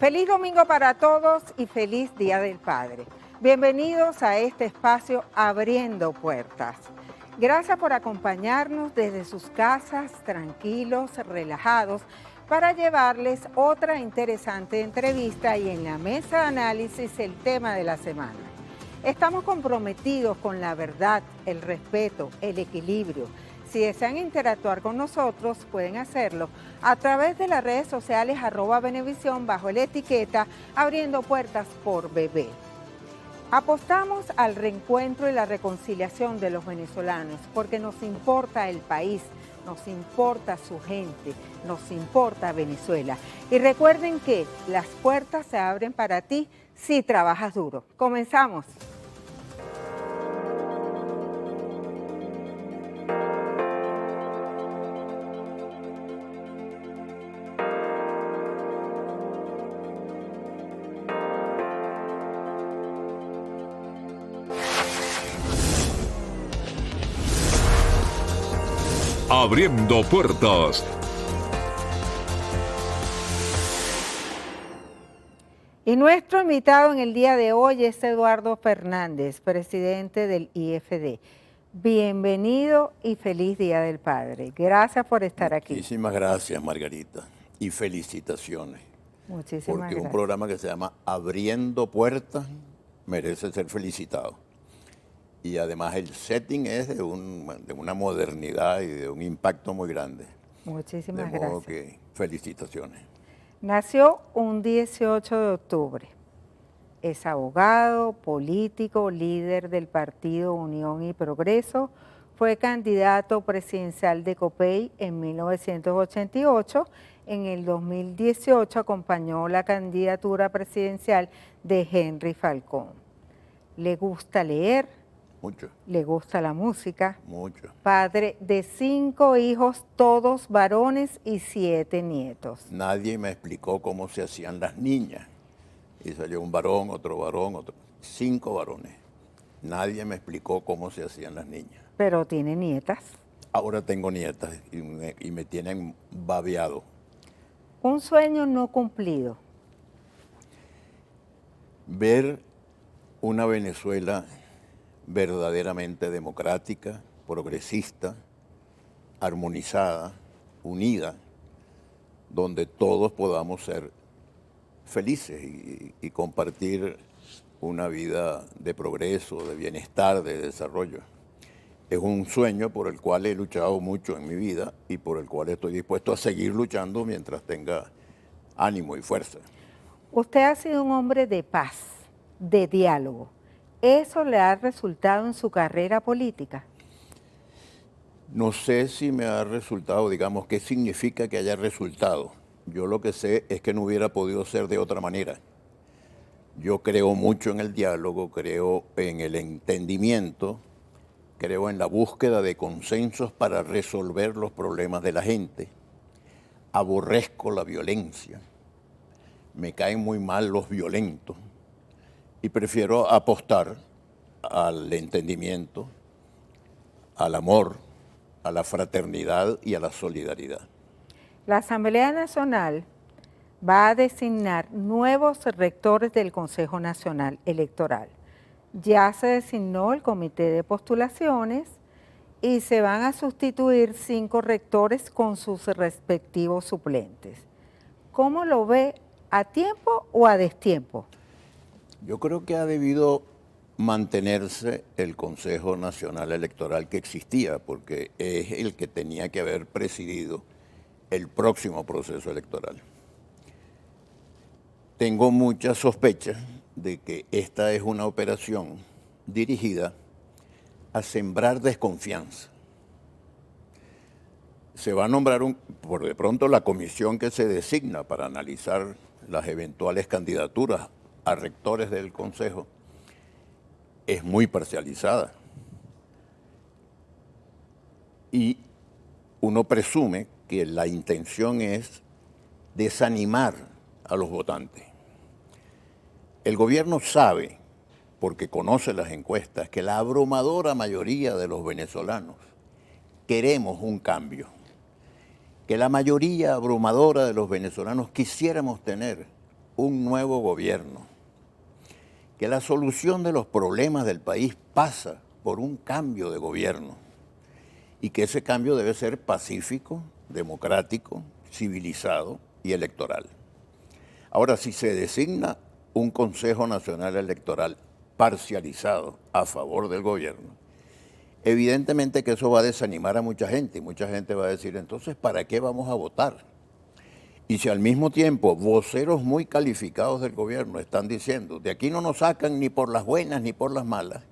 Feliz domingo para todos y feliz Día del Padre. Bienvenidos a este espacio Abriendo Puertas. Gracias por acompañarnos desde sus casas, tranquilos, relajados, para llevarles otra interesante entrevista y en la mesa de análisis el tema de la semana. Estamos comprometidos con la verdad, el respeto, el equilibrio. Si desean interactuar con nosotros, pueden hacerlo a través de las redes sociales @Venevisión bajo la etiqueta Abriendo Puertas por Bebé. Apostamos al reencuentro y la reconciliación de los venezolanos porque nos importa el país, nos importa su gente, nos importa Venezuela. Y recuerden que las puertas se abren para ti si trabajas duro. Comenzamos. Abriendo Puertas. Y nuestro invitado en el día de hoy es Eduardo Fernández, presidente del IFD. Bienvenido y feliz Día del Padre. Gracias por estar aquí. Muchísimas gracias, Margarita, y felicitaciones. Muchísimas porque gracias. un programa que se llama Abriendo Puertas merece ser felicitado. Y además el setting es de una modernidad y de un impacto muy grande. Muchísimas de modo gracias. que felicitaciones. Nació un 18 de octubre. Es abogado, político, líder del partido Unión y Progreso. Fue candidato presidencial de COPEI en 1988. En el 2018 acompañó la candidatura presidencial de Henry Falcón. Le gusta leer. Mucho. Le gusta la música. Mucho. Padre de 5 hijos, todos varones y 7 nietos. Nadie me explicó cómo se hacían las niñas. Y salió un varón, otro. 5 varones. Nadie me explicó cómo se hacían las niñas. Pero tiene nietas. Ahora tengo nietas y me tienen babeado. Un sueño no cumplido. Ver una Venezuela verdaderamente democrática, progresista, armonizada, unida, donde todos podamos ser felices y compartir una vida de progreso, de bienestar, de desarrollo. Es un sueño por el cual he luchado mucho en mi vida y por el cual estoy dispuesto a seguir luchando mientras tenga ánimo y fuerza. Usted ha sido un hombre de paz, de diálogo. ¿Eso le ha resultado en su carrera política? No sé si me ha resultado, digamos, qué significa que haya resultado. Yo lo que sé es que no hubiera podido ser de otra manera. Yo creo mucho en el diálogo, creo en el entendimiento, creo en la búsqueda de consensos para resolver los problemas de la gente. Aborrezco la violencia. Me caen muy mal los violentos. Y prefiero apostar al entendimiento, al amor, a la fraternidad y a la solidaridad. La Asamblea Nacional va a designar nuevos rectores del Consejo Nacional Electoral. Ya se designó el comité de postulaciones y se van a sustituir 5 rectores con sus respectivos suplentes. ¿Cómo lo ve, a tiempo o a destiempo? Yo creo que ha debido mantenerse el Consejo Nacional Electoral que existía, porque es el que tenía que haber presidido el próximo proceso electoral. Tengo muchas sospechas de que esta es una operación dirigida a sembrar desconfianza. Se va a nombrar por de pronto la comisión que se designa para analizar las eventuales candidaturas a rectores del Consejo, es muy parcializada. Y uno presume que la intención es desanimar a los votantes. El gobierno sabe, porque conoce las encuestas, que la abrumadora mayoría de los venezolanos queremos un cambio, que la mayoría abrumadora de los venezolanos quisiéramos tener un nuevo gobierno, que la solución de los problemas del país pasa por un cambio de gobierno y que ese cambio debe ser pacífico, democrático, civilizado y electoral. Ahora, si se designa un Consejo Nacional Electoral parcializado a favor del gobierno, evidentemente que eso va a desanimar a mucha gente y mucha gente va a decir, entonces, ¿para qué vamos a votar? Y si al mismo tiempo voceros muy calificados del gobierno están diciendo, de aquí no nos sacan ni por las buenas ni por las malas,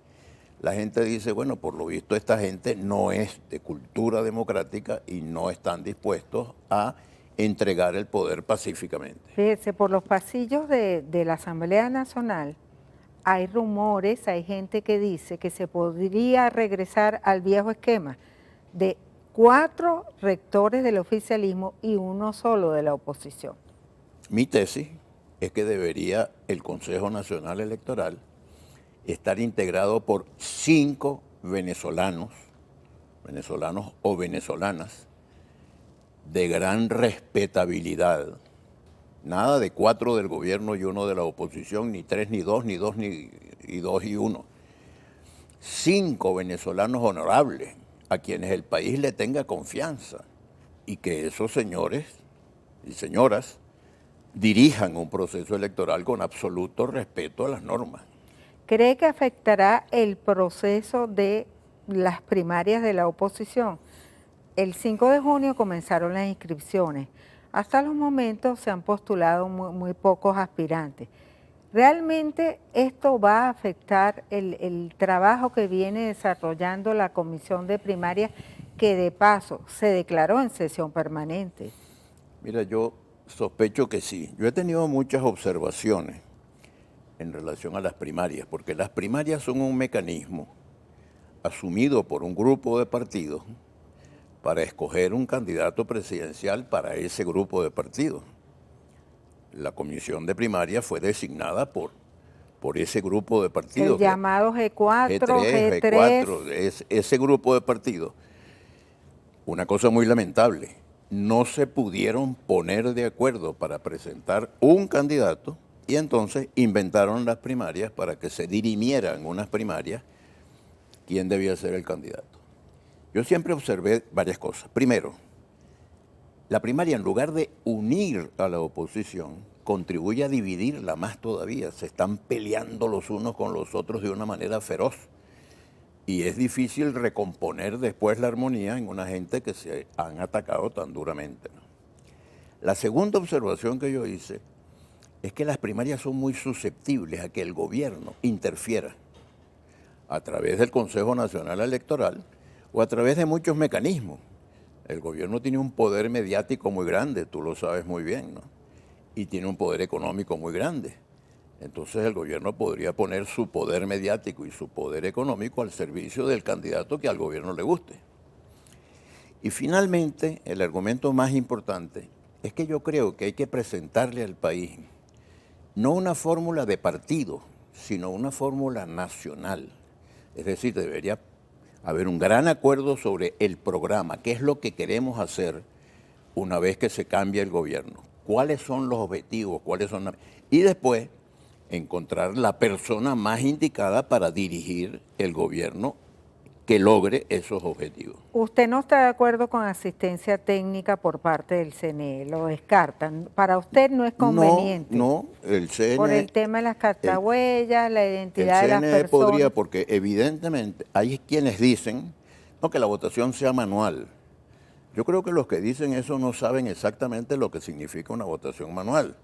la gente dice, bueno, por lo visto esta gente no es de cultura democrática y no están dispuestos a entregar el poder pacíficamente. Fíjese, por los pasillos de la Asamblea Nacional hay rumores, hay gente que dice que se podría regresar al viejo esquema de 4 rectores del oficialismo y 1 solo de la oposición. Mi tesis es que debería el Consejo Nacional Electoral estar integrado por 5 venezolanos o venezolanas de gran respetabilidad. Nada de 4 del gobierno y 1 de la oposición, ni 3, ni 2, ni 2, ni 2 y 1. 5 venezolanos honorables a quienes el país le tenga confianza y que esos señores y señoras dirijan un proceso electoral con absoluto respeto a las normas. ¿Cree que afectará el proceso de las primarias de la oposición? El 5 de junio comenzaron las inscripciones. Hasta los momentos se han postulado muy pocos aspirantes. ¿Realmente esto va a afectar el trabajo que viene desarrollando la Comisión de Primarias, que de paso se declaró en sesión permanente? Mira, yo sospecho que sí. Yo he tenido muchas observaciones en relación a las primarias, porque las primarias son un mecanismo asumido por un grupo de partidos para escoger un candidato presidencial para ese grupo de partidos. La comisión de primarias fue designada por ese grupo de partidos. El llamado G4, G3. Ese grupo de partidos. Una cosa muy lamentable, no se pudieron poner de acuerdo para presentar un candidato y entonces inventaron las primarias para que se dirimieran unas primarias quién debía ser el candidato. Yo siempre observé varias cosas. Primero, la primaria, en lugar de unir a la oposición, contribuye a dividirla más todavía. Se están peleando los unos con los otros de una manera feroz. Y es difícil recomponer después la armonía en una gente que se han atacado tan duramente, ¿no? La segunda observación que yo hice es que las primarias son muy susceptibles a que el gobierno interfiera a través del Consejo Nacional Electoral o a través de muchos mecanismos. El gobierno tiene un poder mediático muy grande, tú lo sabes muy bien, ¿no? Y tiene un poder económico muy grande. Entonces el gobierno podría poner su poder mediático y su poder económico al servicio del candidato que al gobierno le guste. Y finalmente, el argumento más importante es que yo creo que hay que presentarle al país no una fórmula de partido, sino una fórmula nacional. Es decir, debería haber un gran acuerdo sobre el programa, qué es lo que queremos hacer una vez que se cambie el gobierno, cuáles son los objetivos, y después encontrar la persona más indicada para dirigir el gobierno que logre esos objetivos. ¿Usted no está de acuerdo con asistencia técnica por parte del CNE? ¿Lo descartan? ¿Para usted no es conveniente? No, el CNE... Por el tema de las cartahuellas, la identidad de las personas. El CNE podría, porque evidentemente hay quienes dicen no, que la votación sea manual. Yo creo que los que dicen eso no saben exactamente lo que significa una votación manual.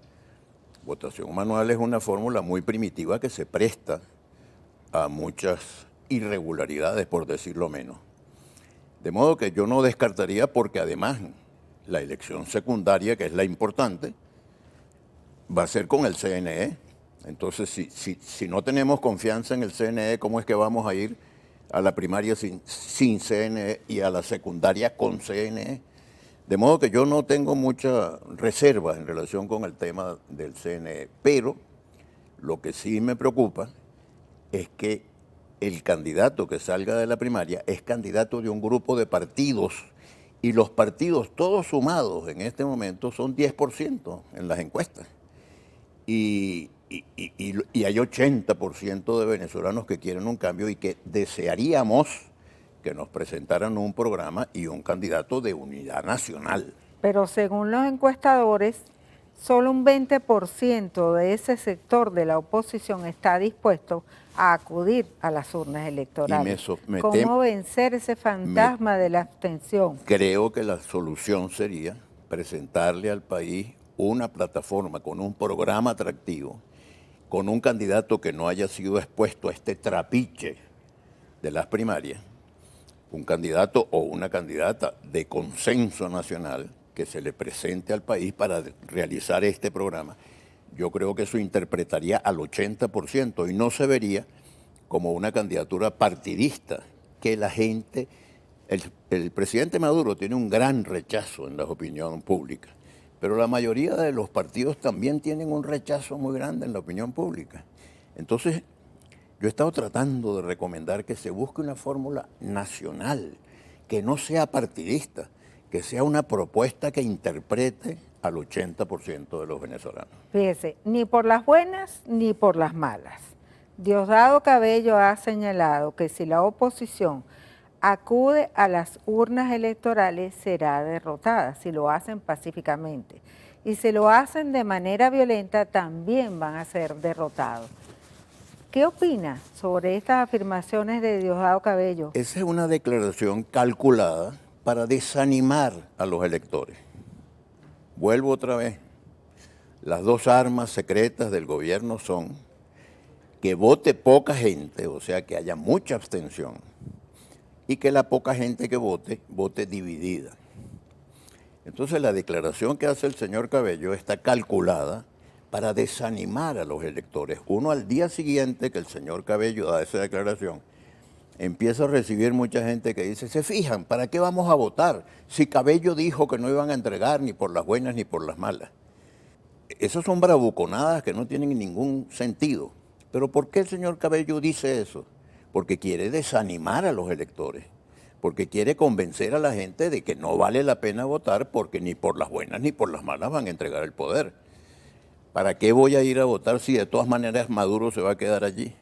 Votación manual es una fórmula muy primitiva que se presta a muchas irregularidades, por decirlo menos. De modo que yo no descartaría, porque además la elección secundaria, que es la importante, va a ser con el CNE. Entonces, si no tenemos confianza en el CNE, ¿cómo es que vamos a ir a la primaria sin CNE y a la secundaria con CNE? De modo que yo no tengo mucha reserva en relación con el tema del CNE, pero lo que sí me preocupa es que el candidato que salga de la primaria es candidato de un grupo de partidos y los partidos todos sumados en este momento son 10% en las encuestas. y hay 80% de venezolanos que quieren un cambio y que desearíamos que nos presentaran un programa y un candidato de unidad nacional. Pero según los encuestadores, solo un 20% de ese sector de la oposición está dispuesto a acudir a las urnas electorales. ¿Cómo vencer ese fantasma de la abstención? Creo que la solución sería presentarle al país una plataforma con un programa atractivo, con un candidato que no haya sido expuesto a este trapiche de las primarias, un candidato o una candidata de consenso nacional que se le presente al país para realizar este programa. Yo creo que eso interpretaría al 80% y no se vería como una candidatura partidista, que la gente, el presidente Maduro tiene un gran rechazo en la opinión pública, pero la mayoría de los partidos también tienen un rechazo muy grande en la opinión pública. Entonces, yo he estado tratando de recomendar que se busque una fórmula nacional, que no sea partidista, que sea una propuesta que interprete al 80% de los venezolanos. Fíjese, ni por las buenas ni por las malas. Diosdado Cabello ha señalado que si la oposición acude a las urnas electorales será derrotada, si lo hacen pacíficamente. Y si lo hacen de manera violenta, también van a ser derrotados. ¿Qué opina sobre estas afirmaciones de Diosdado Cabello? Esa es una declaración calculada para desanimar a los electores. Vuelvo otra vez. Las dos armas secretas del gobierno son que vote poca gente, o sea, que haya mucha abstención, y que la poca gente que vote, vote dividida. Entonces la declaración que hace el señor Cabello está calculada para desanimar a los electores. Uno al día siguiente que el señor Cabello da esa declaración, empieza a recibir mucha gente que dice, se fijan, ¿para qué vamos a votar? Si Cabello dijo que no iban a entregar ni por las buenas ni por las malas. Esas son bravuconadas que no tienen ningún sentido. Pero ¿por qué el señor Cabello dice eso? Porque quiere desanimar a los electores, porque quiere convencer a la gente de que no vale la pena votar porque ni por las buenas ni por las malas van a entregar el poder. ¿Para qué voy a ir a votar si de todas maneras Maduro se va a quedar allí?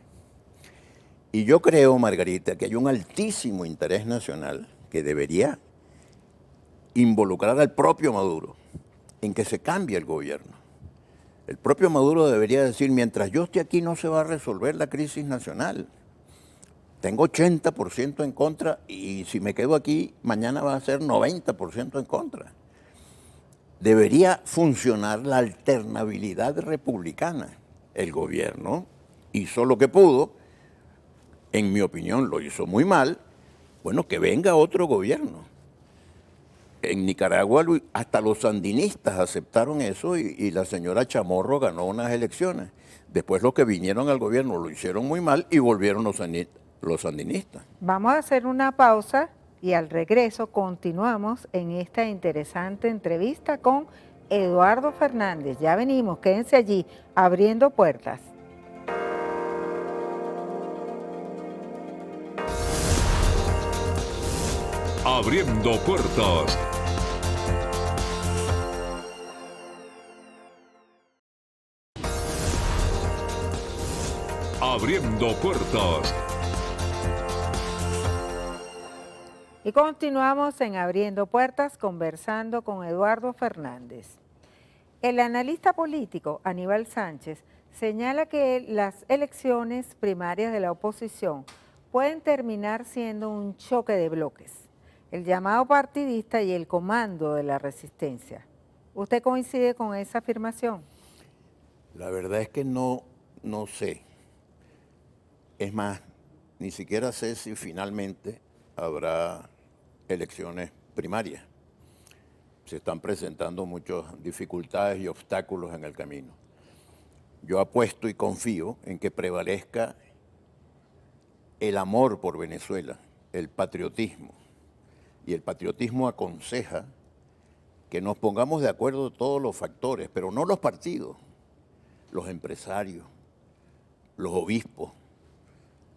Y yo creo, Margarita, que hay un altísimo interés nacional que debería involucrar al propio Maduro en que se cambie el gobierno. El propio Maduro debería decir, mientras yo esté aquí no se va a resolver la crisis nacional. Tengo 80% en contra y si me quedo aquí, mañana va a ser 90% en contra. Debería funcionar la alternabilidad republicana. El gobierno hizo lo que pudo, en mi opinión lo hizo muy mal, bueno, que venga otro gobierno. En Nicaragua hasta los sandinistas aceptaron eso y la señora Chamorro ganó unas elecciones. Después los que vinieron al gobierno lo hicieron muy mal y volvieron los sandinistas. Vamos a hacer una pausa y al regreso continuamos en esta interesante entrevista con Eduardo Fernández. Ya venimos, quédense allí, abriendo puertas. Abriendo puertas. Abriendo puertas. Y continuamos en Abriendo Puertas conversando con Eduardo Fernández. El analista político Aníbal Sánchez señala que las elecciones primarias de la oposición pueden terminar siendo un choque de bloques, el llamado partidista y el comando de la resistencia. ¿Usted coincide con esa afirmación? La verdad es que no sé. Es más, ni siquiera sé si finalmente habrá elecciones primarias. Se están presentando muchas dificultades y obstáculos en el camino. Yo apuesto y confío en que prevalezca el amor por Venezuela, el patriotismo. Y el patriotismo aconseja que nos pongamos de acuerdo todos los factores, pero no los partidos, los empresarios, los obispos,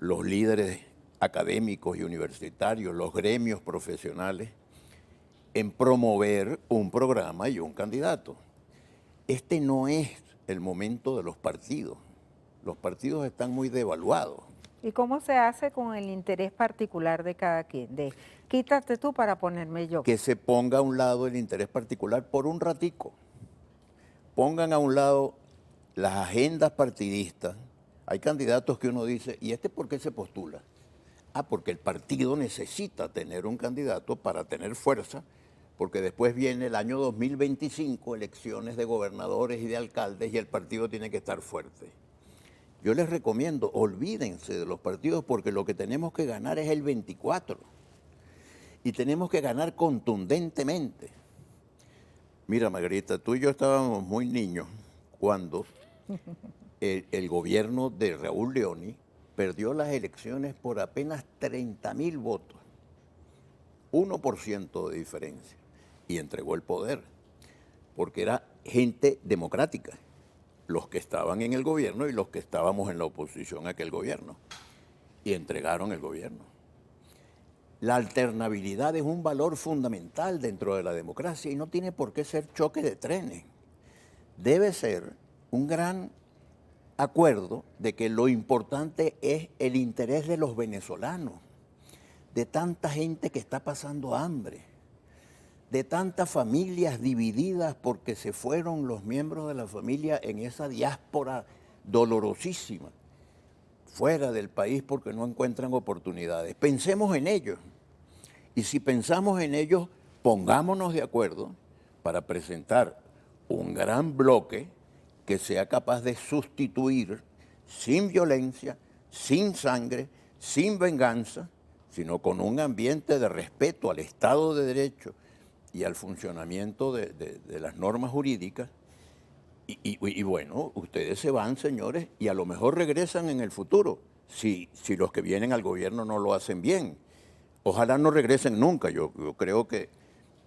los líderes académicos y universitarios, los gremios profesionales, en promover un programa y un candidato. Este no es el momento de los partidos. Los partidos están muy devaluados. ¿Y cómo se hace con el interés particular de cada quien? De quítate tú para ponerme yo. Que se ponga a un lado el interés particular por un ratico. Pongan a un lado las agendas partidistas. Hay candidatos que uno dice, ¿y este por qué se postula? Ah, porque el partido necesita tener un candidato para tener fuerza, porque después viene el año 2025, elecciones de gobernadores y de alcaldes, y el partido tiene que estar fuerte. Yo les recomiendo, olvídense de los partidos, porque lo que tenemos que ganar es el 24. Y tenemos que ganar contundentemente. Mira, Margarita, tú y yo estábamos muy niños cuando el gobierno de Raúl Leoni perdió las elecciones por apenas 30.000 votos, 1% de diferencia, y entregó el poder, porque era gente democrática, los que estaban en el gobierno y los que estábamos en la oposición a aquel gobierno, y entregaron el gobierno. La alternabilidad es un valor fundamental dentro de la democracia y no tiene por qué ser choque de trenes. Debe ser un gran acuerdo de que lo importante es el interés de los venezolanos, de tanta gente que está pasando hambre, de tantas familias divididas porque se fueron los miembros de la familia en esa diáspora dolorosísima, fuera del país porque no encuentran oportunidades. Pensemos en ellos. Y si pensamos en ellos, pongámonos de acuerdo para presentar un gran bloque que sea capaz de sustituir sin violencia, sin sangre, sin venganza, sino con un ambiente de respeto al Estado de Derecho y al funcionamiento de las normas jurídicas. Y bueno, ustedes se van, señores, y a lo mejor regresan en el futuro, si los que vienen al gobierno no lo hacen bien. Ojalá no regresen nunca. Yo creo que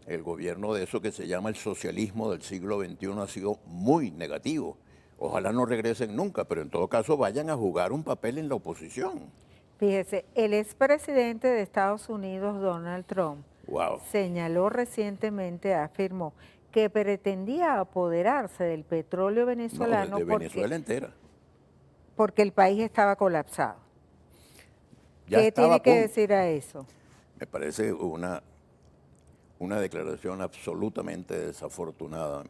el gobierno de eso que se llama el socialismo del siglo XXI ha sido muy negativo. Ojalá no regresen nunca, pero en todo caso vayan a jugar un papel en la oposición. Fíjese, el expresidente de Estados Unidos, Donald Trump, señaló recientemente, afirmó que pretendía apoderarse del petróleo venezolano de Venezuela entera, porque el país estaba colapsado. ¿Qué tiene que decir a eso? Me parece una declaración absolutamente desafortunada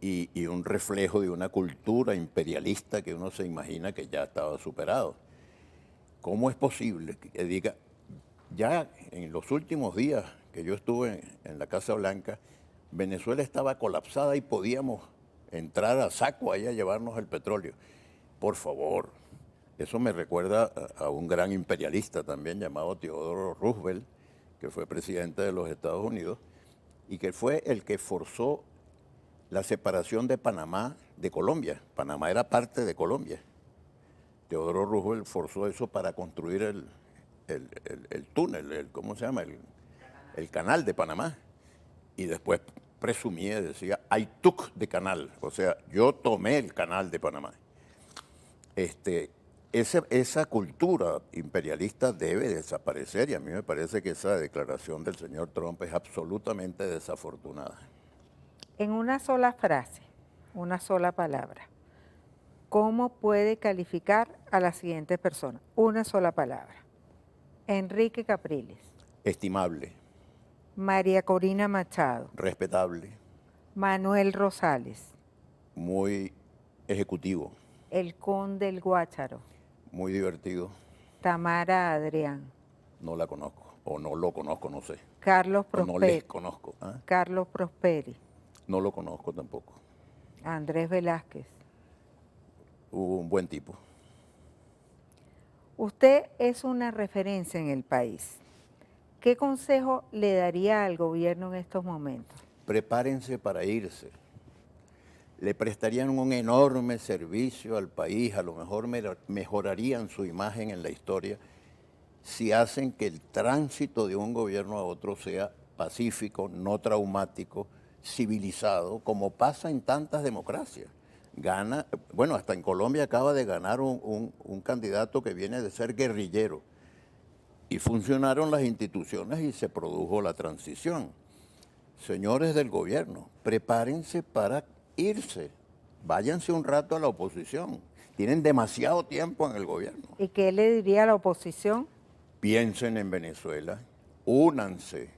y un reflejo de una cultura imperialista que uno se imagina que ya estaba superado. ¿Cómo es posible que diga, ya en los últimos días que yo estuve en la Casa Blanca, Venezuela estaba colapsada y podíamos entrar a saco ahí a llevarnos el petróleo? Por favor, eso me recuerda a un gran imperialista también llamado Theodore Roosevelt, que fue presidente de los Estados Unidos y que fue el que forzó la separación de Panamá de Colombia. Panamá era parte de Colombia. Theodore Roosevelt forzó eso para construir el túnel, ¿cómo se llama? El canal de Panamá. Y después presumía, decía, I took the canal, o sea, yo tomé el canal de Panamá. Esa cultura imperialista debe desaparecer y a mí me parece que esa declaración del señor Trump es absolutamente desafortunada. En una sola frase, una sola palabra, ¿cómo puede calificar a la siguiente persona? Una sola palabra. Enrique Capriles. Estimable. María Corina Machado. Respetable. Manuel Rosales. Muy ejecutivo. El Conde del Guácharo. Muy divertido. Tamara Adrián. No la conozco, o no lo conozco, no sé. Carlos Prosperi. No les conozco. ¿Ah? Carlos Prosperi. No lo conozco tampoco. Andrés Velázquez. Un buen tipo. Usted es una referencia en el país. ¿Qué consejo le daría al gobierno en estos momentos? Prepárense para irse. Le prestarían un enorme servicio al país, a lo mejor mejorarían su imagen en la historia si hacen que el tránsito de un gobierno a otro sea pacífico, no traumático, civilizado, como pasa en tantas democracias. Bueno, hasta en Colombia acaba de ganar un candidato que viene de ser guerrillero y funcionaron las instituciones y se produjo la transición. Señores del gobierno, prepárense para irse. Váyanse un rato a la oposición. Tienen demasiado tiempo en el gobierno. ¿Y qué le diría a la oposición? Piensen en Venezuela, únanse.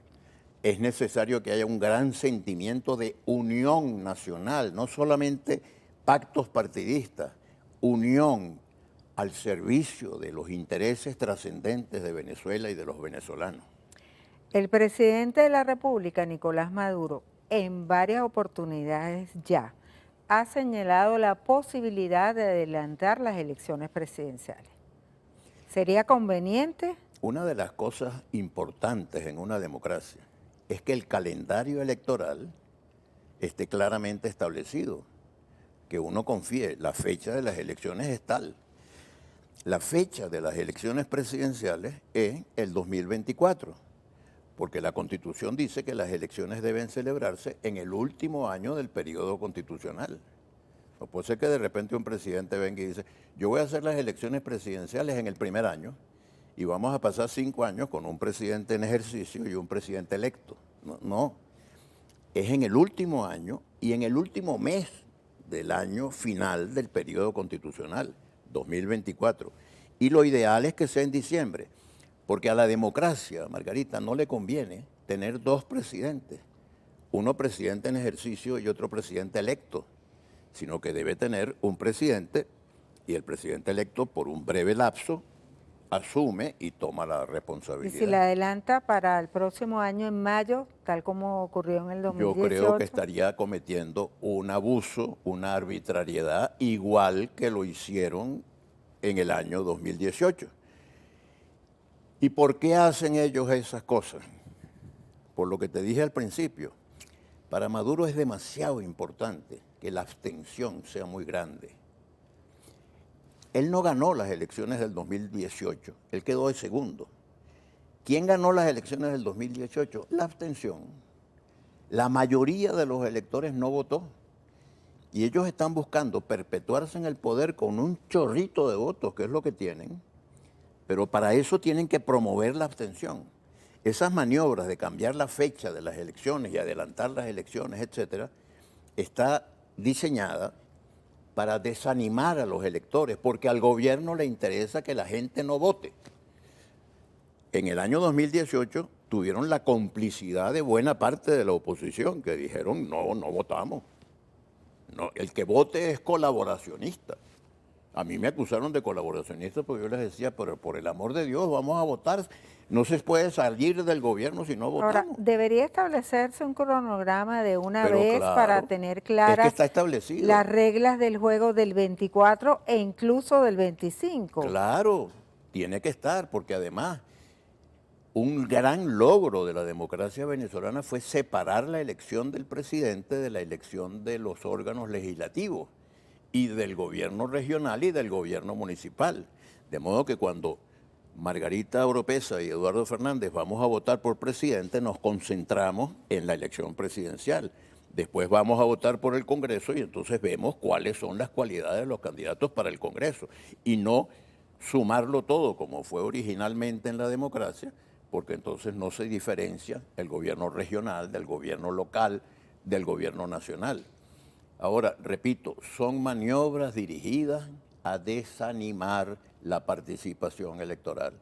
Es necesario que haya un gran sentimiento de unión nacional, no solamente pactos partidistas, unión al servicio de los intereses trascendentes de Venezuela y de los venezolanos. El presidente de la República, Nicolás Maduro, en varias oportunidades ya ha señalado la posibilidad de adelantar las elecciones presidenciales. ¿Sería conveniente? Una de las cosas importantes en una democracia es que el calendario electoral esté claramente establecido, que uno confíe, la fecha de las elecciones es tal. La fecha de las elecciones presidenciales es el 2024, porque la Constitución dice que las elecciones deben celebrarse en el último año del periodo constitucional. No puede ser que de repente un presidente venga y dice, yo voy a hacer las elecciones presidenciales en el primer año y vamos a pasar 5 años con un presidente en ejercicio y un presidente electo. No, es en el último año y en el último mes del año final del periodo constitucional, 2024. Y lo ideal es que sea en diciembre, porque a la democracia, Margarita, no le conviene tener 2 presidentes, uno presidente en ejercicio y otro presidente electo, sino que debe tener un presidente y el presidente electo por un breve lapso asume y toma la Y responsabilidad. si la adelanta para el próximo año en mayo, tal como ocurrió en el 2018. Yo creo que estaría cometiendo un abuso, una arbitrariedad, igual que lo hicieron en el año 2018. ¿Y por qué hacen ellos esas cosas? Por lo que te dije al principio, para Maduro es demasiado importante que la abstención sea muy grande. Él no ganó las elecciones del 2018, él quedó de segundo. ¿Quién ganó las elecciones del 2018? La abstención. La mayoría de los electores no votó. Y ellos están buscando perpetuarse en el poder con un chorrito de votos, que es lo que tienen, pero para eso tienen que promover la abstención. Esas maniobras de cambiar la fecha de las elecciones y adelantar las elecciones, etcétera, está diseñada para desanimar a los electores, porque al gobierno le interesa que la gente no vote. En el año 2018 tuvieron la complicidad de buena parte de la oposición, que dijeron, no votamos. No, el que vote es colaboracionista. A mí me acusaron de colaboracionista porque yo les decía, pero por el amor de Dios, vamos a votar. No se puede salir del gobierno si no votamos. Ahora, debería establecerse un cronograma de una Pero vez claro, para tener es claras que está establecido. las reglas del juego del 24 e incluso del 25. Claro, tiene que estar, porque además un gran logro de la democracia venezolana fue separar la elección del presidente de la elección de los órganos legislativos y del gobierno regional y del gobierno municipal. De modo que cuando Margarita Oropesa y Eduardo Fernández vamos a votar por presidente, nos concentramos en la elección presidencial. Después vamos a votar por el Congreso y entonces vemos cuáles son las cualidades de los candidatos para el Congreso. Y no sumarlo todo como fue originalmente en la democracia, porque entonces no se diferencia el gobierno regional del gobierno local, del gobierno nacional. Ahora, repito, son maniobras dirigidas a desanimar la participación electoral.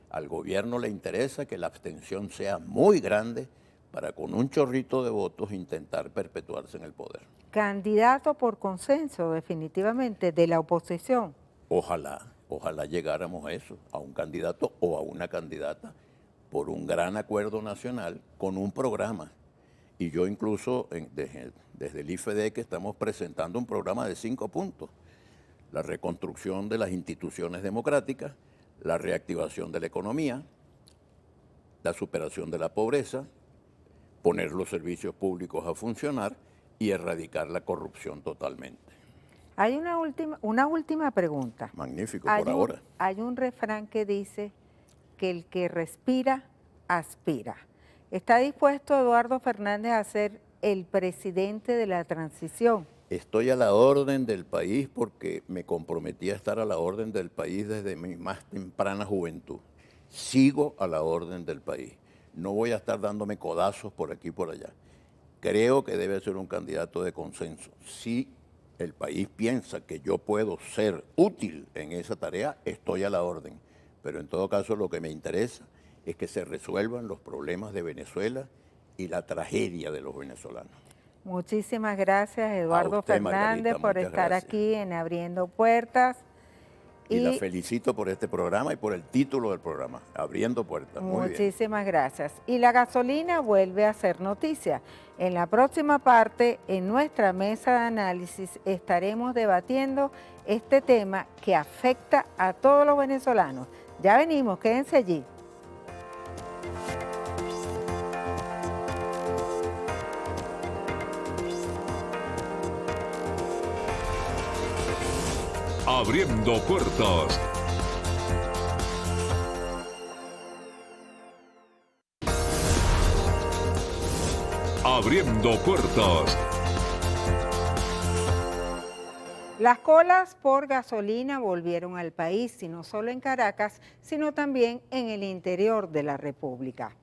Al gobierno le interesa que la abstención sea muy grande para con un chorrito de votos intentar perpetuarse en el poder. Candidato por consenso, definitivamente, de la oposición. Ojalá llegáramos a eso, a un candidato o a una candidata por un gran acuerdo nacional con un programa. Y yo incluso desde el IFEDEC estamos presentando un programa de 5 puntos. La reconstrucción de las instituciones democráticas, la reactivación de la economía, la superación de la pobreza, poner los servicios públicos a funcionar y erradicar la corrupción totalmente. Hay una última pregunta. Magnífico, por ahora. Hay un refrán que dice que el que respira, aspira. ¿Está dispuesto Eduardo Fernández a ser el presidente de la transición? Estoy a la orden del país porque me comprometí a estar a la orden del país desde mi más temprana juventud. Sigo a la orden del país. No voy a estar dándome codazos por aquí y por allá. Creo que debe ser un candidato de consenso. Sí el país piensa que yo puedo ser útil en esa tarea, estoy a la orden. Pero en todo caso lo que me interesa es que se resuelvan los problemas de Venezuela y la tragedia de los venezolanos. Muchísimas gracias, Eduardo usted, Fernández, Margarita, por muchas estar gracias. aquí en Abriendo Puertas. Y la felicito por este programa y por el título del programa, Abriendo Puertas. Muy bien. Muchísimas gracias. Y la gasolina vuelve a ser noticia. En la próxima parte, en nuestra mesa de análisis, estaremos debatiendo este tema que afecta a todos los venezolanos. Ya venimos, quédense allí. Abriendo Puertas. Abriendo Puertas. Las colas por gasolina volvieron al país, y no solo en Caracas, sino también en el interior de la República.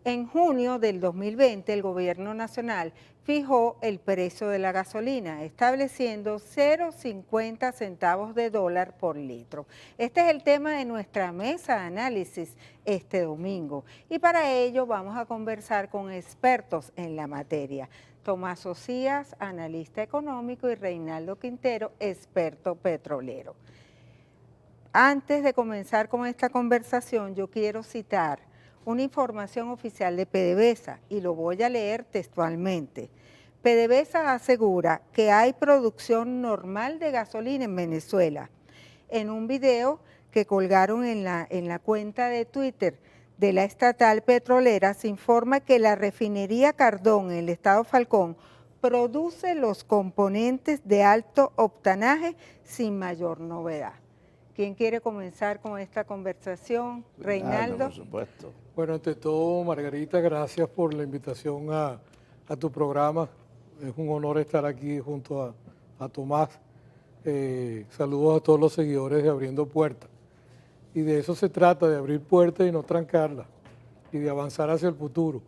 En junio del 2020, el gobierno nacional fijó el precio de la gasolina, estableciendo 0,50 centavos de dólar por litro. Este es el tema de nuestra mesa de análisis este domingo, y para ello vamos a conversar con expertos en la materia. Tomás Ocías, analista económico, y Reinaldo Quintero, experto petrolero. Antes de comenzar con esta conversación, yo quiero citar una información oficial de PDVSA, y lo voy a leer textualmente. PDVSA asegura que hay producción normal de gasolina en Venezuela. En un video que colgaron en la cuenta de Twitter de la estatal petrolera, se informa que la refinería Cardón en el estado Falcón produce los componentes de alto octanaje sin mayor novedad. ¿Quién quiere comenzar con esta conversación? Reinaldo. Por supuesto. Bueno, ante todo, Margarita, gracias por la invitación a tu programa. Es un honor estar aquí junto a Tomás. Saludos a todos los seguidores de Abriendo Puertas. Y de eso se trata, de abrir puertas y no trancarlas, y de avanzar hacia el futuro.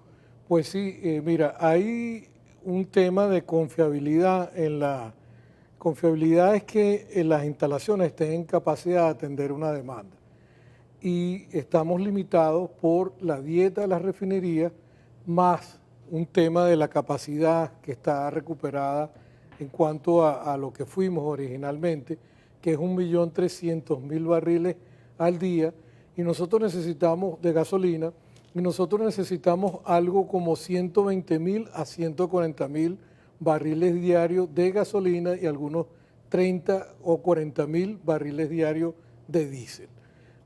Pues sí, mira, hay un tema de confiabilidad en la... Confiabilidad es que las instalaciones estén en capacidad de atender una demanda. Y estamos limitados por la dieta de las refinerías, más un tema de la capacidad que está recuperada en cuanto a lo que fuimos originalmente, que es 1.300.000 barriles al día, y nosotros necesitamos de gasolina, y nosotros necesitamos algo como 120.000 a 140.000 barriles diarios de gasolina y algunos 30 o 40.000 barriles diarios de diésel.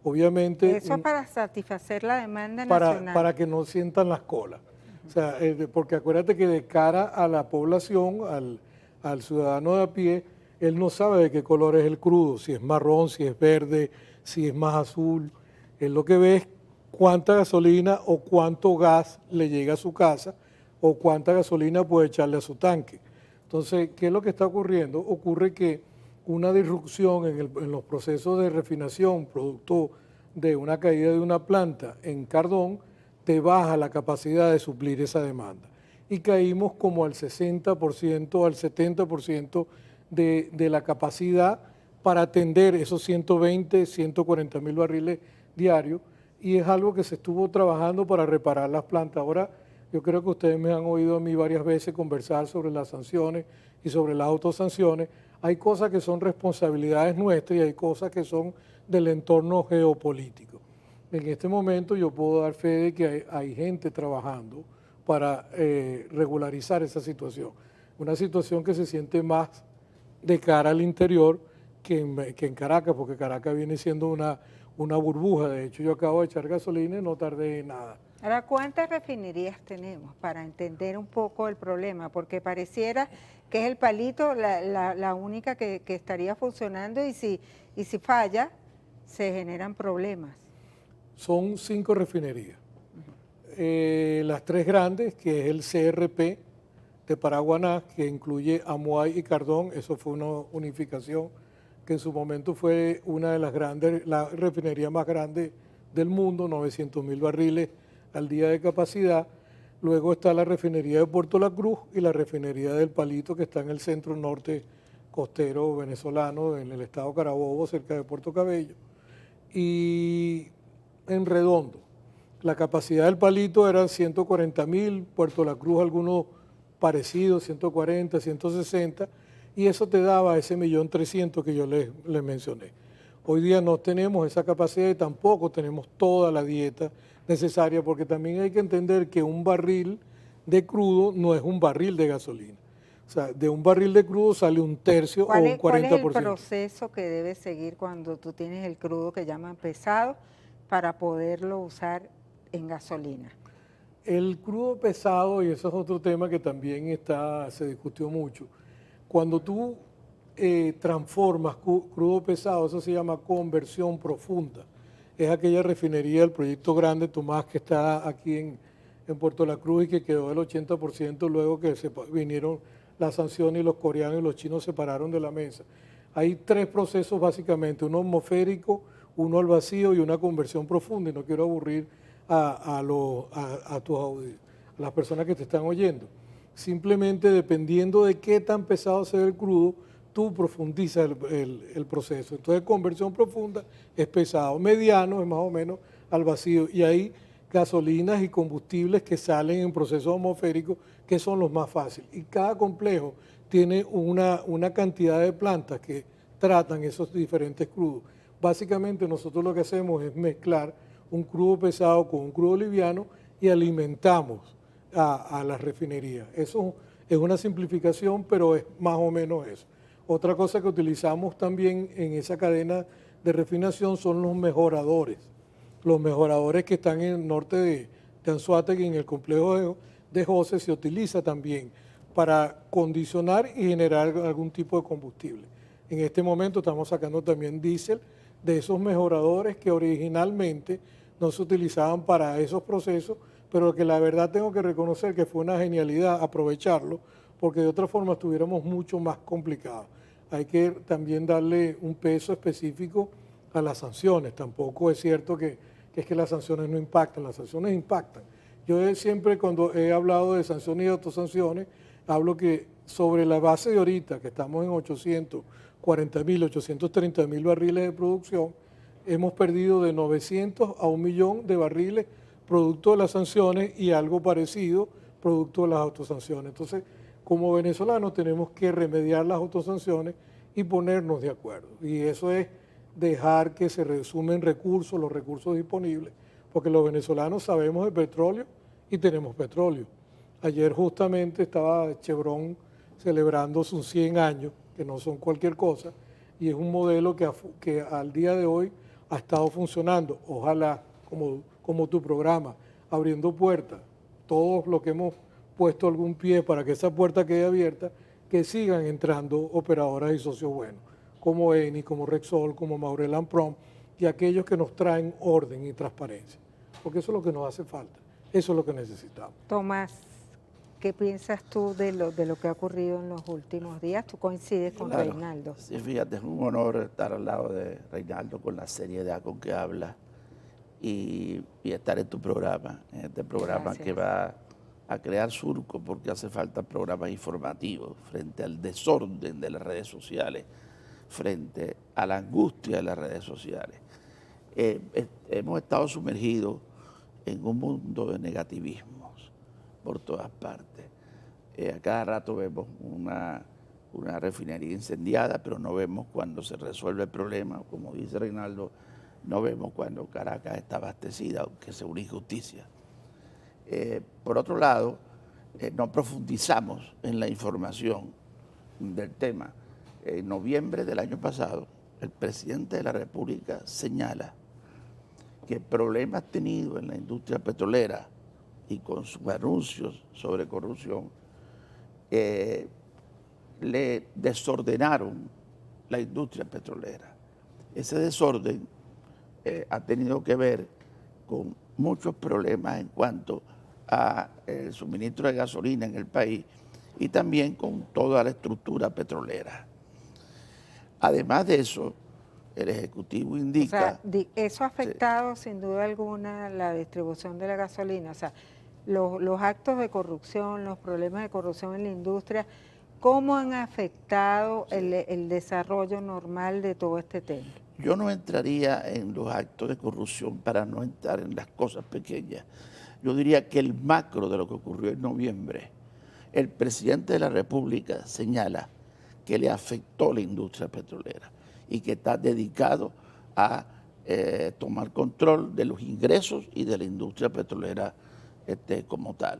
Obviamente... Eso para satisfacer la demanda nacional. Para que no sientan las colas. O sea, porque acuérdate que de cara a la población, al ciudadano de a pie, él no sabe de qué color es el crudo, si es marrón, si es verde, si es más azul. Él lo que ve es cuánta gasolina o cuánto gas le llega a su casa, o cuánta gasolina puede echarle a su tanque. Entonces, ¿qué es lo que está ocurriendo? Ocurre que una disrupción en los procesos de refinación, producto de una caída de una planta en Cardón, te baja la capacidad de suplir esa demanda. Y caímos como al 60%, al 70% de la capacidad para atender esos 120, 140.000 barriles diarios, y es algo que se estuvo trabajando para reparar las plantas. Ahora, yo creo que ustedes me han oído a mí varias veces conversar sobre las sanciones y sobre las autosanciones. Hay cosas que son responsabilidades nuestras y hay cosas que son del entorno geopolítico. En este momento yo puedo dar fe de que hay gente trabajando para regularizar esa situación. Una situación que se siente más de cara al interior que en Caracas, porque Caracas viene siendo una burbuja. De hecho, yo acabo de echar gasolina y no tardé nada. Ahora, ¿cuántas refinerías tenemos para entender un poco el problema? Porque pareciera que es el Palito la única que estaría funcionando, y si falla, se generan problemas. Son 5 refinerías. Las 3 grandes, que es el CRP de Paraguaná, que incluye Amuay y Cardón, eso fue una unificación que en su momento fue una de las grandes, la refinería más grande del mundo, 900.000 barriles al día de capacidad. Luego está la refinería de Puerto La Cruz y la refinería del Palito, que está en el centro norte costero venezolano en el estado Carabobo, cerca de Puerto Cabello. Y en redondo, la capacidad del Palito era 140.000, Puerto La Cruz algunos parecidos, 140, 160, y eso te daba ese 1.300.000 que yo les mencioné. Hoy día no tenemos esa capacidad y tampoco tenemos toda la dieta necesaria, porque también hay que entender que un barril de crudo no es un barril de gasolina. O sea, de un barril de crudo sale un tercio o un 40%. ¿Cuál es el proceso que debes seguir cuando tú tienes el crudo que llaman pesado para poderlo usar en gasolina? El crudo pesado, y eso es otro tema que también se discutió mucho, cuando tú transformas crudo pesado, eso se llama conversión profunda. Es aquella refinería del proyecto Grande Tomás que está aquí en Puerto La Cruz y que quedó el 80% luego que vinieron las sanciones y los coreanos y los chinos se pararon de la mesa. Hay tres procesos básicamente, uno atmosférico, uno al vacío y una conversión profunda, y no quiero aburrir a las personas que te están oyendo. Simplemente dependiendo de qué tan pesado sea el crudo, tú profundizas el proceso. Entonces, conversión profunda es pesado, mediano es más o menos al vacío, y hay gasolinas y combustibles que salen en proceso atmosférico que son los más fáciles. Y cada complejo tiene una cantidad de plantas que tratan esos diferentes crudos. Básicamente nosotros lo que hacemos es mezclar un crudo pesado con un crudo liviano y alimentamos a las refinerías. Eso es una simplificación, pero es más o menos eso. Otra cosa que utilizamos también en esa cadena de refinación son los mejoradores. Los mejoradores que están en el norte de Anzoátegui, en el complejo de José, se utiliza también para condicionar y generar algún tipo de combustible. En este momento estamos sacando también diésel de esos mejoradores que originalmente no se utilizaban para esos procesos, pero que la verdad tengo que reconocer que fue una genialidad aprovecharlo, porque de otra forma estuviéramos mucho más complicados. Hay que también darle un peso específico a las sanciones. Tampoco es cierto que es que las sanciones no impactan, las sanciones impactan. Yo siempre cuando he hablado de sanciones y autosanciones, hablo que sobre la base de ahorita, que estamos en 840.000, 830.000 barriles de producción, hemos perdido de 900 a 1 millón de barriles producto de las sanciones y algo parecido producto de las autosanciones. Entonces, como venezolanos tenemos que remediar las autosanciones y ponernos de acuerdo. Y eso es dejar que se resumen recursos, los recursos disponibles, porque los venezolanos sabemos de petróleo y tenemos petróleo. Ayer justamente estaba Chevron celebrando sus 100 años, que no son cualquier cosa, y es un modelo que al día de hoy ha estado funcionando. Ojalá, como tu programa, abriendo puertas, todos los que hemos puesto algún pie para que esa puerta quede abierta, que sigan entrando operadoras y socios buenos, como Eni, como Rexol, como Maurel & Prom, y aquellos que nos traen orden y transparencia, porque eso es lo que nos hace falta, eso es lo que necesitamos. Tomás, ¿qué piensas tú de lo que ha ocurrido en los últimos días? ¿Tú coincides con Reinaldo? Sí, fíjate, es un honor estar al lado de Reinaldo con la seriedad con que habla y estar en tu programa, en este programa. Gracias. Que va a crear surco, porque hace falta programas informativos frente al desorden de las redes sociales, frente a la angustia de las redes sociales. Hemos estado sumergidos en un mundo de negativismos por todas partes. A cada rato vemos una refinería incendiada, pero no vemos cuando se resuelve el problema. Como dice Reinaldo, no vemos cuando Caracas está abastecida, aunque sea una injusticia. Por otro lado, no profundizamos en la información del tema. En noviembre del año pasado, el presidente de la República señala que problemas tenidos en la industria petrolera y con sus anuncios sobre corrupción le desordenaron la industria petrolera. Ese desorden ha tenido que ver con muchos problemas en cuanto al suministro de gasolina en el país y también con toda la estructura petrolera. Además de eso, el Ejecutivo indica... O sea, eso ha afectado sin duda alguna la distribución de la gasolina. O sea, los actos de corrupción, los problemas de corrupción en la industria ¿Cómo han afectado el desarrollo normal de todo este tema? Yo no entraría en los actos de corrupción para no entrar en las cosas pequeñas. Yo diría que el macro de lo que ocurrió en noviembre, el presidente de la República señala que le afectó la industria petrolera y que está dedicado a tomar control de los ingresos y de la industria petrolera como tal.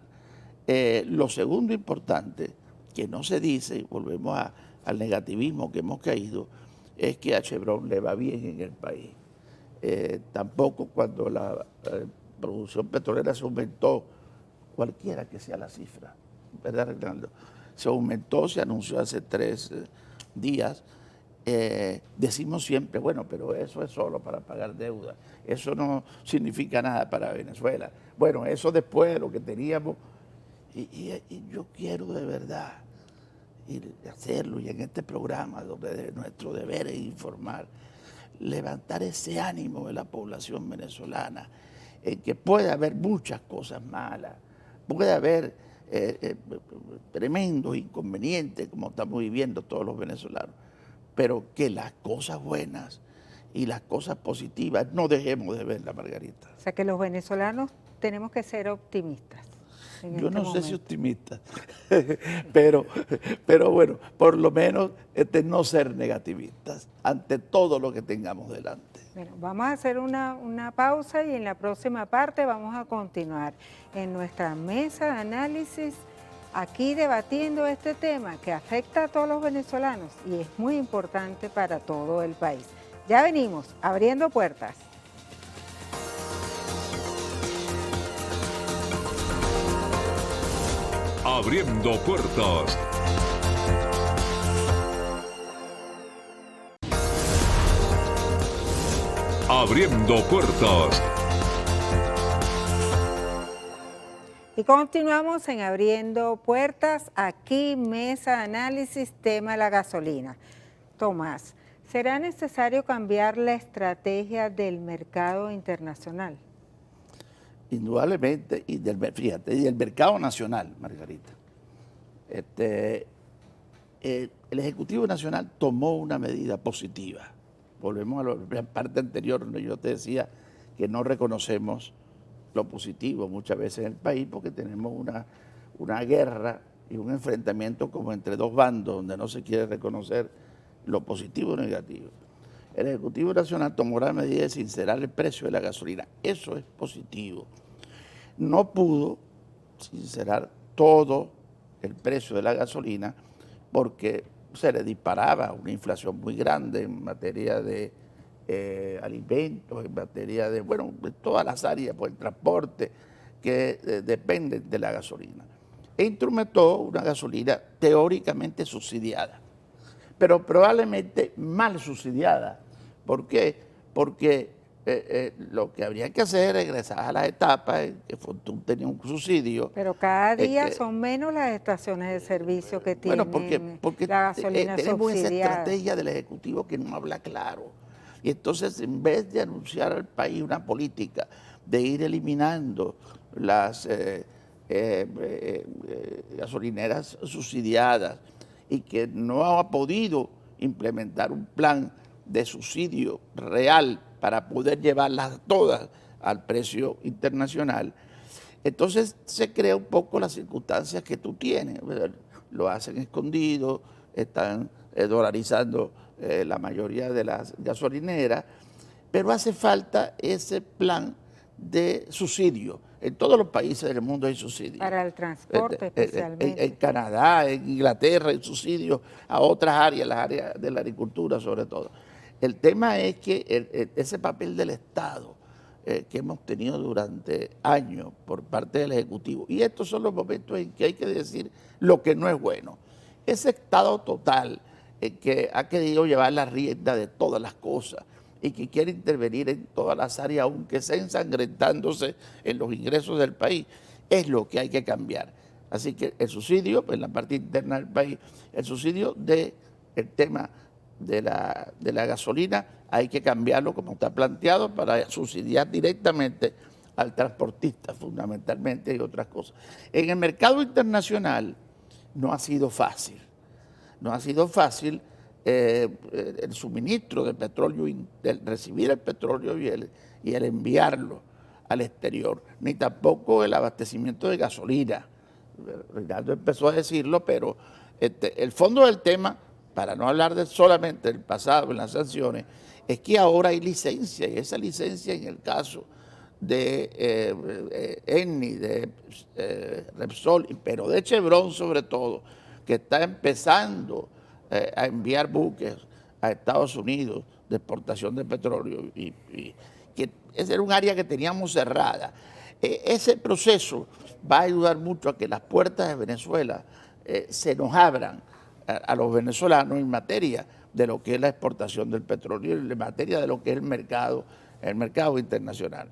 Lo segundo importante, que no se dice, y volvemos al negativismo que hemos caído, es que a Chevron le va bien en el país. Tampoco cuando la producción petrolera se aumentó, cualquiera que sea la cifra, ¿verdad, Reinaldo? Se aumentó, se anunció hace 3 días. Decimos siempre, bueno, pero eso es solo para pagar deuda, eso no significa nada para Venezuela. Bueno, eso después de lo que teníamos, y yo quiero de verdad hacerlo, y en este programa donde nuestro deber es informar, levantar ese ánimo de la población venezolana, en que puede haber muchas cosas malas, puede haber tremendos inconvenientes como estamos viviendo todos los venezolanos, pero que las cosas buenas y las cosas positivas no dejemos de verlas, Margarita. O sea que los venezolanos tenemos que ser optimistas. Yo no sé si optimista, pero bueno, por lo menos no ser negativistas ante todo lo que tengamos delante. Bueno, vamos a hacer una pausa y en la próxima parte vamos a continuar en nuestra mesa de análisis, aquí debatiendo este tema que afecta a todos los venezolanos y es muy importante para todo el país. Ya venimos, abriendo puertas. Abriendo puertas. Abriendo puertas. Y continuamos en Abriendo Puertas, aquí mesa de análisis, tema la gasolina. Tomás, ¿será necesario cambiar la estrategia del mercado internacional? Indudablemente, y del mercado nacional, Margarita. El Ejecutivo Nacional tomó una medida positiva. Volvemos a la parte anterior donde yo te decía que no reconocemos lo positivo muchas veces en el país porque tenemos una guerra y un enfrentamiento como entre dos bandos donde no se quiere reconocer lo positivo y lo negativo. El Ejecutivo Nacional tomó la medida de sincerar el precio de la gasolina. Eso es positivo. No pudo sincerar todo el precio de la gasolina porque se le disparaba una inflación muy grande en materia de alimentos, en materia de todas las áreas, por el transporte, que dependen de la gasolina. E instrumentó una gasolina teóricamente subsidiada, pero probablemente mal subsidiada. ¿Por qué? Porque lo que habría que hacer es regresar a las etapas en que Fortun tenía un subsidio. Pero cada día son menos las estaciones de servicio que tienen porque la gasolina tenemos subsidiada. esa estrategia del Ejecutivo que no habla claro. Y entonces, en vez de anunciar al país una política de ir eliminando las gasolineras subsidiadas y que no ha podido implementar un plan de subsidio real para poder llevarlas todas al precio internacional, entonces se crea un poco las circunstancias que tú tienes. Lo hacen escondido, están dolarizando la mayoría de las gasolineras, pero hace falta ese plan de subsidio. En todos los países del mundo hay subsidios. Para el transporte especialmente. En Canadá, en Inglaterra hay subsidios a otras áreas, las áreas de la agricultura sobre todo. El tema es que ese papel del Estado que hemos tenido durante años por parte del Ejecutivo, y estos son los momentos en que hay que decir lo que no es bueno. Ese Estado total que ha querido llevar la rienda de todas las cosas y que quiere intervenir en todas las áreas, aunque sea ensangrentándose en los ingresos del país, es lo que hay que cambiar. Así que el subsidio, en la parte interna del país, el subsidio del tema de la gasolina, hay que cambiarlo como está planteado para subsidiar directamente al transportista, fundamentalmente, y otras cosas. En el mercado internacional no ha sido fácil, no ha sido fácil el suministro de petróleo, recibir el petróleo y el enviarlo al exterior, ni tampoco el abastecimiento de gasolina. Reinaldo empezó a decirlo, pero el fondo del tema, para no hablar solamente del pasado en las sanciones, es que ahora hay licencia, y esa licencia en el caso de Eni, de Repsol, pero de Chevron sobre todo, que está empezando a enviar buques a Estados Unidos de exportación de petróleo, y que ese era un área que teníamos cerrada. Ese proceso va a ayudar mucho a que las puertas de Venezuela se nos abran a los venezolanos en materia de lo que es la exportación del petróleo y en materia de lo que es el mercado internacional.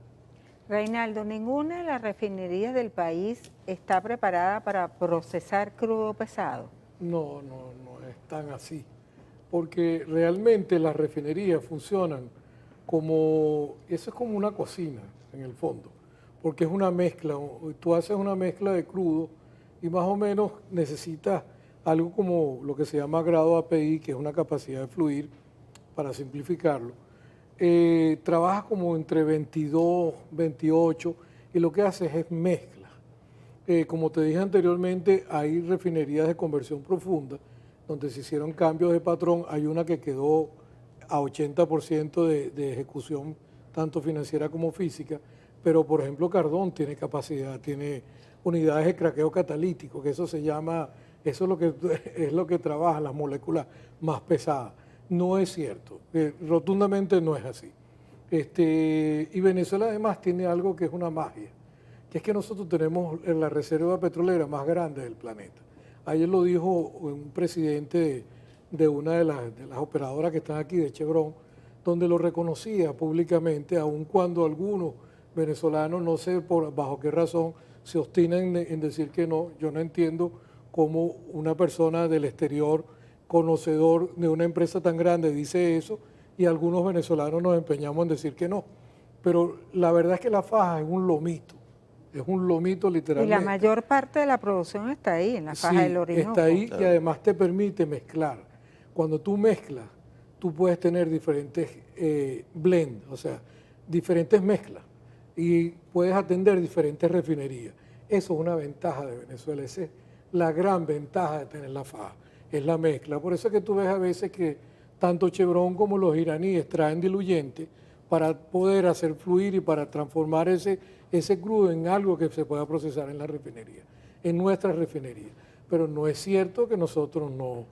Reinaldo, ninguna de las refinerías del país está preparada para procesar crudo pesado. No es tan así, porque realmente las refinerías funcionan eso es como una cocina en el fondo, porque es una mezcla, tú haces una mezcla de crudo y más o menos necesitas algo como lo que se llama grado API, que es una capacidad de fluir, para simplificarlo. Trabajas como entre 22, 28 y lo que haces es mezcla. Como te dije anteriormente, hay refinerías de conversión profunda donde se hicieron cambios de patrón. Hay una que quedó a 80% de ejecución tanto financiera como física, pero por ejemplo Cardón tiene capacidad, tiene unidades de craqueo catalítico, que eso es lo que trabaja las moléculas más pesadas. No es cierto, rotundamente no es así. Y Venezuela además tiene algo que es una magia, que es que nosotros tenemos la reserva petrolera más grande del planeta. Ayer lo dijo un presidente de una de las operadoras que están aquí, de Chevron, donde lo reconocía públicamente, aun cuando algunos venezolanos, no sé bajo qué razón, se obstinan en decir que no. Yo no entiendo cómo una persona del exterior, conocedor de una empresa tan grande, dice eso, y algunos venezolanos nos empeñamos en decir que no. Pero la verdad es que la faja es un lomito literalmente. Y la mayor parte de la producción está ahí, en la faja del Orinoco. Está ahí, y además te permite mezclar. Cuando tú mezclas, tú puedes tener diferentes blends, o sea, diferentes mezclas, y puedes atender diferentes refinerías. Eso es una ventaja de Venezuela, esa es la gran ventaja de tener la faja, es la mezcla. Por eso es que tú ves a veces que tanto Chevron como los iraníes traen diluyentes para poder hacer fluir y para transformar ese crudo en algo que se pueda procesar en la refinería, en nuestra refinería. Pero no es cierto que nosotros no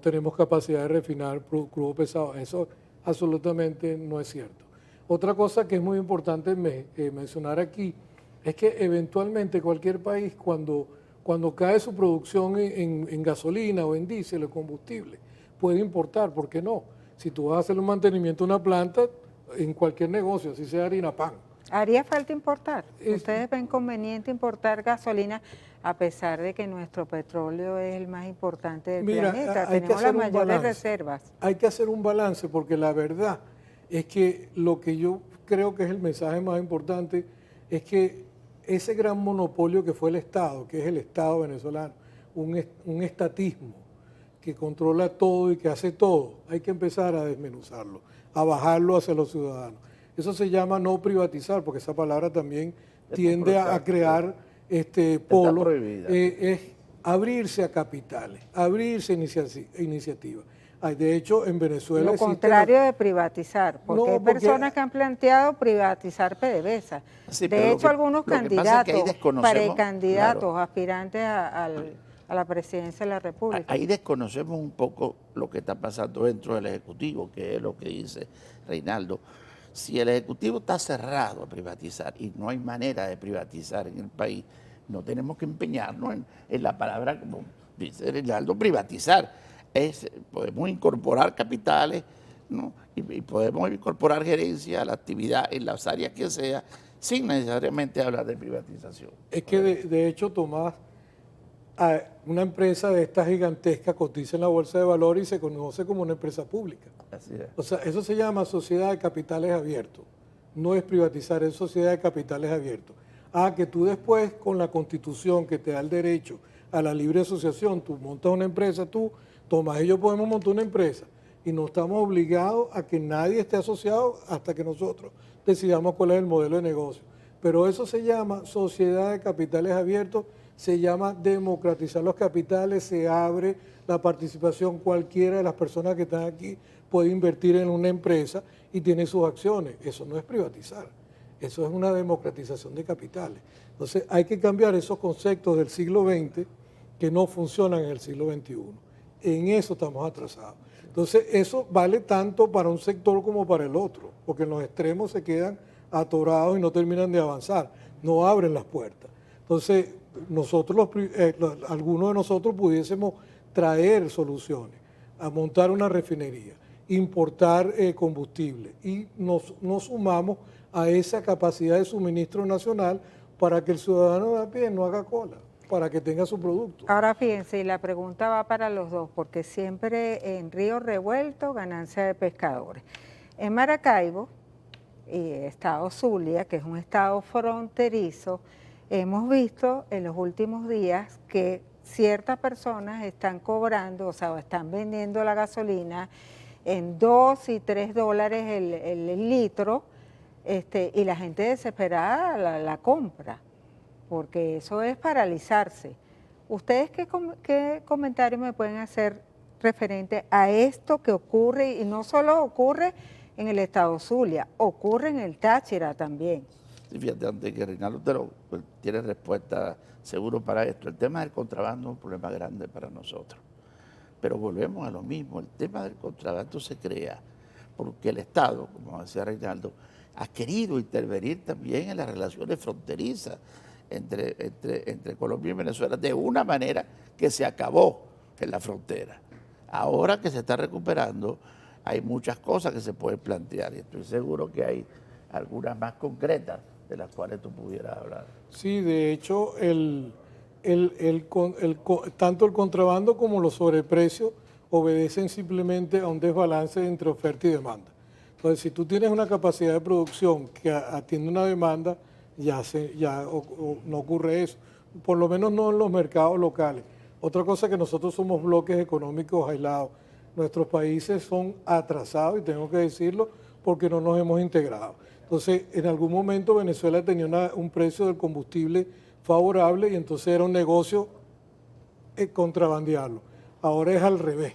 tenemos capacidad de refinar crudo pesado. Eso absolutamente no es cierto. Otra cosa que es muy importante mencionar aquí es que eventualmente cualquier país, cuando cae su producción en gasolina o en diésel o combustible, puede importar. ¿Por qué no? Si tú vas a hacer un mantenimiento de una planta, en cualquier negocio, así sea harina, pan. ¿Haría falta importar? ¿Ustedes ven conveniente importar gasolina a pesar de que nuestro petróleo es el más importante del planeta? Tenemos las mayores reservas. Hay que hacer un balance, porque la verdad es que lo que yo creo que es el mensaje más importante es que ese gran monopolio que fue el Estado, que es el Estado venezolano, un estatismo que controla todo y que hace todo, hay que empezar a desmenuzarlo, a bajarlo hacia los ciudadanos. Eso se llama no privatizar, porque esa palabra también tiende a crear polo. Es abrirse a capitales, abrirse a iniciativas. De hecho, en Venezuela... Lo contrario de privatizar, porque hay personas que han planteado privatizar PDVSA. Sí, de hecho, algunos candidatos, precandidatos, claro, aspirantes a la presidencia de la República. Ahí desconocemos un poco lo que está pasando dentro del Ejecutivo, que es lo que dice Reinaldo. Si el Ejecutivo está cerrado a privatizar y no hay manera de privatizar en el país, no tenemos que empeñarnos en la palabra, como dice Reinaldo, privatizar. Podemos incorporar capitales, ¿no? y podemos incorporar gerencia a la actividad en las áreas que sea, sin necesariamente hablar de privatización. Es que de hecho, Tomás, una empresa de esta gigantesca cotiza en la bolsa de valores y se conoce como una empresa pública. Así es. O sea, eso se llama sociedad de capitales abiertos. No es privatizar, es sociedad de capitales abiertos. Que tú después, con la Constitución que te da el derecho a la libre asociación. Tú montas una empresa, tú, Tomás y yo podemos montar una empresa y no estamos obligados a que nadie esté asociado hasta que nosotros decidamos cuál es el modelo de negocio. Pero eso se llama sociedad de capitales abiertos, se llama democratizar los capitales, se abre la participación, cualquiera de las personas que están aquí puede invertir en una empresa y tiene sus acciones. Eso no es privatizar, eso es una democratización de capitales. Entonces hay que cambiar esos conceptos del siglo XX que no funcionan en el siglo XXI. En eso estamos atrasados. Entonces eso vale tanto para un sector como para el otro, porque en los extremos se quedan atorados y no terminan de avanzar, no abren las puertas. Entonces nosotros, algunos de nosotros pudiésemos traer soluciones, a montar una refinería, importar combustible y nos sumamos a esa capacidad de suministro nacional para que el ciudadano de a pie no haga cola, para que tenga su producto. Ahora fíjense, y la pregunta va para los dos, porque siempre en río revuelto, ganancia de pescadores. En Maracaibo, estado Zulia, que es un estado fronterizo, hemos visto en los últimos días que ciertas personas están cobrando, o sea, están vendiendo la gasolina en $2 y $3 el litro, y la gente desesperada la compra, porque eso es paralizarse. ¿Ustedes qué comentario me pueden hacer referente a esto que ocurre, y no solo ocurre en el estado Zulia, ocurre en el Táchira también? Sí, fíjate, antes que Reinaldo tiene respuesta seguro para esto. El tema del contrabando es un problema grande para nosotros. Pero volvemos a lo mismo, el tema del contrabando se crea porque el Estado, como decía Reinaldo, ha querido intervenir también en las relaciones fronterizas entre Colombia y Venezuela de una manera que se acabó en la frontera. Ahora que se está recuperando, hay muchas cosas que se pueden plantear y estoy seguro que hay algunas más concretas de las cuales tú pudieras hablar. Sí, de hecho, tanto el contrabando como los sobreprecios obedecen simplemente a un desbalance entre oferta y demanda. Entonces, si tú tienes una capacidad de producción que atiende una demanda, no ocurre eso, por lo menos no en los mercados locales. Otra cosa que nosotros somos bloques económicos aislados. Nuestros países son atrasados, y tengo que decirlo, porque no nos hemos integrado. Entonces, en algún momento Venezuela tenía un precio del combustible favorable y entonces era un negocio contrabandearlo. Ahora es al revés.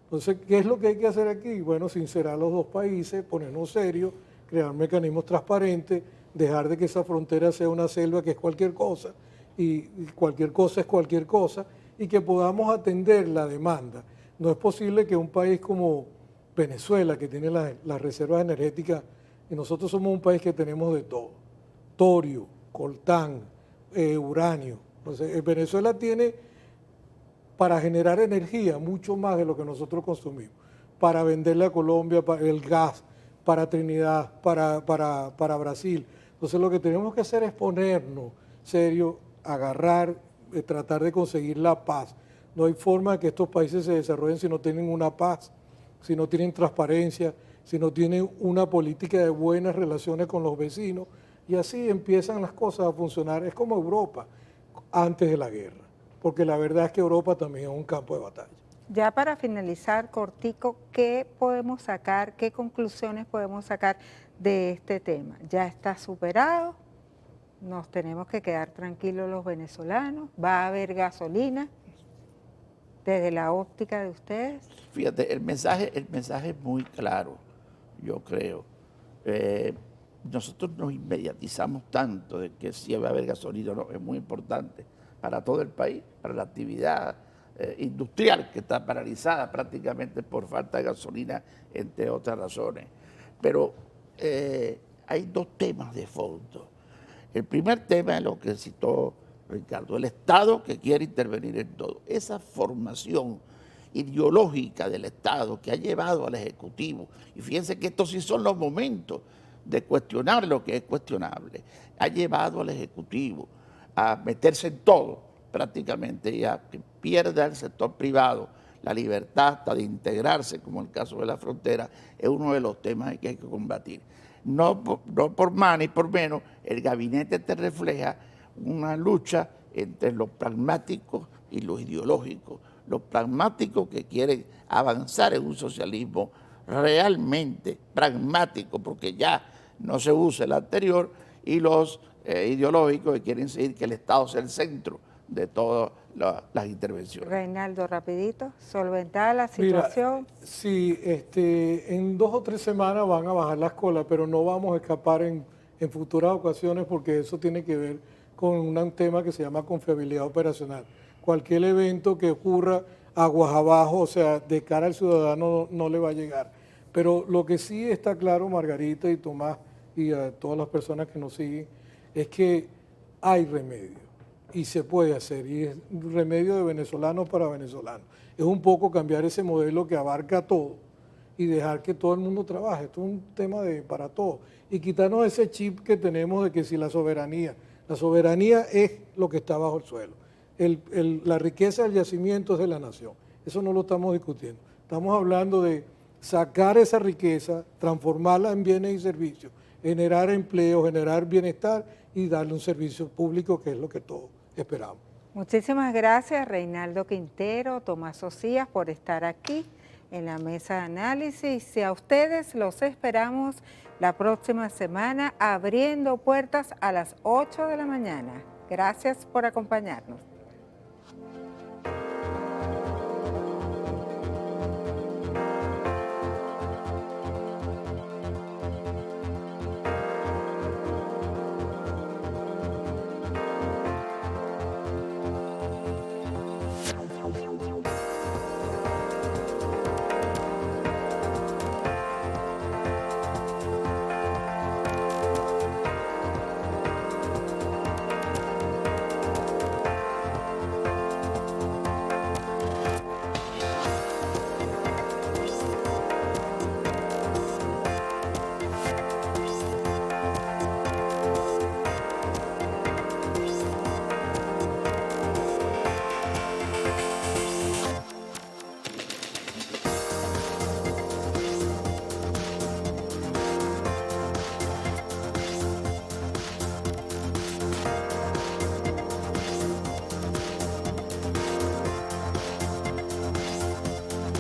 Entonces, ¿qué es lo que hay que hacer aquí? Bueno, sincerar los dos países, ponernos serios, crear mecanismos transparentes, dejar de que esa frontera sea una selva que es cualquier cosa, y cualquier cosa es cualquier cosa, y que podamos atender la demanda. No es posible que un país como Venezuela, que tiene las reservas energéticas, y nosotros somos un país que tenemos de todo, torio, coltán, uranio. Entonces, Venezuela tiene para generar energía mucho más de lo que nosotros consumimos, para venderle a Colombia para el gas, para Trinidad, para Brasil. Entonces lo que tenemos que hacer es ponernos serio, agarrar, tratar de conseguir la paz. No hay forma de que estos países se desarrollen si no tienen una paz, si no tienen transparencia, si no tienen una política de buenas relaciones con los vecinos, y así empiezan las cosas a funcionar. Es como Europa antes de la guerra, porque la verdad es que Europa también es un campo de batalla. Ya para finalizar, cortico, ¿qué podemos sacar, qué conclusiones podemos sacar de este tema? ¿Ya está superado? ¿Nos tenemos que quedar tranquilos los venezolanos? ¿Va a haber gasolina desde la óptica de ustedes? Fíjate, el mensaje es muy claro, yo creo. Nosotros nos inmediatizamos tanto de que si va a haber gasolina o no, es muy importante para todo el país, para la actividad industrial que está paralizada prácticamente por falta de gasolina, entre otras razones. Pero hay dos temas de fondo. El primer tema es lo que citó Ricardo, el Estado que quiere intervenir en todo. Esa formación ideológica del Estado que ha llevado al Ejecutivo, y fíjense que estos sí son los momentos de cuestionar lo que es cuestionable, ha llevado al Ejecutivo a meterse en todo prácticamente y a que pierda el sector privado la libertad hasta de integrarse, como el caso de la frontera, es uno de los temas que hay que combatir. No por más ni por menos, el gabinete te refleja una lucha entre los pragmáticos y los ideológicos, los pragmáticos que quieren avanzar en un socialismo realmente pragmático, porque ya no se usa el anterior, y los ideológicos que quieren seguir que el Estado sea el centro de todas las intervenciones. Reinaldo, rapidito, solventada la situación. Mira, sí, en 2 o 3 semanas van a bajar las colas, pero no vamos a escapar en futuras ocasiones porque eso tiene que ver con un tema que se llama confiabilidad operacional. Cualquier evento que ocurra aguas abajo, o sea, de cara al ciudadano no le va a llegar. Pero lo que sí está claro, Margarita y Tomás y a todas las personas que nos siguen, es que hay remedio y se puede hacer, y es remedio de venezolanos para venezolanos. Es un poco cambiar ese modelo que abarca todo y dejar que todo el mundo trabaje. Esto es un tema para todos. Y quitarnos ese chip que tenemos de que si la soberanía es lo que está bajo el suelo. La riqueza del yacimiento es de la nación. Eso no lo estamos discutiendo. Estamos hablando de sacar esa riqueza, transformarla en bienes y servicios, generar empleo, generar bienestar y darle un servicio público que es lo que todos esperamos. Muchísimas gracias, Reinaldo Quintero, Tomás Socias, por estar aquí en la mesa de análisis. Y a ustedes los esperamos la próxima semana abriendo puertas a las 8 de la mañana. Gracias por acompañarnos.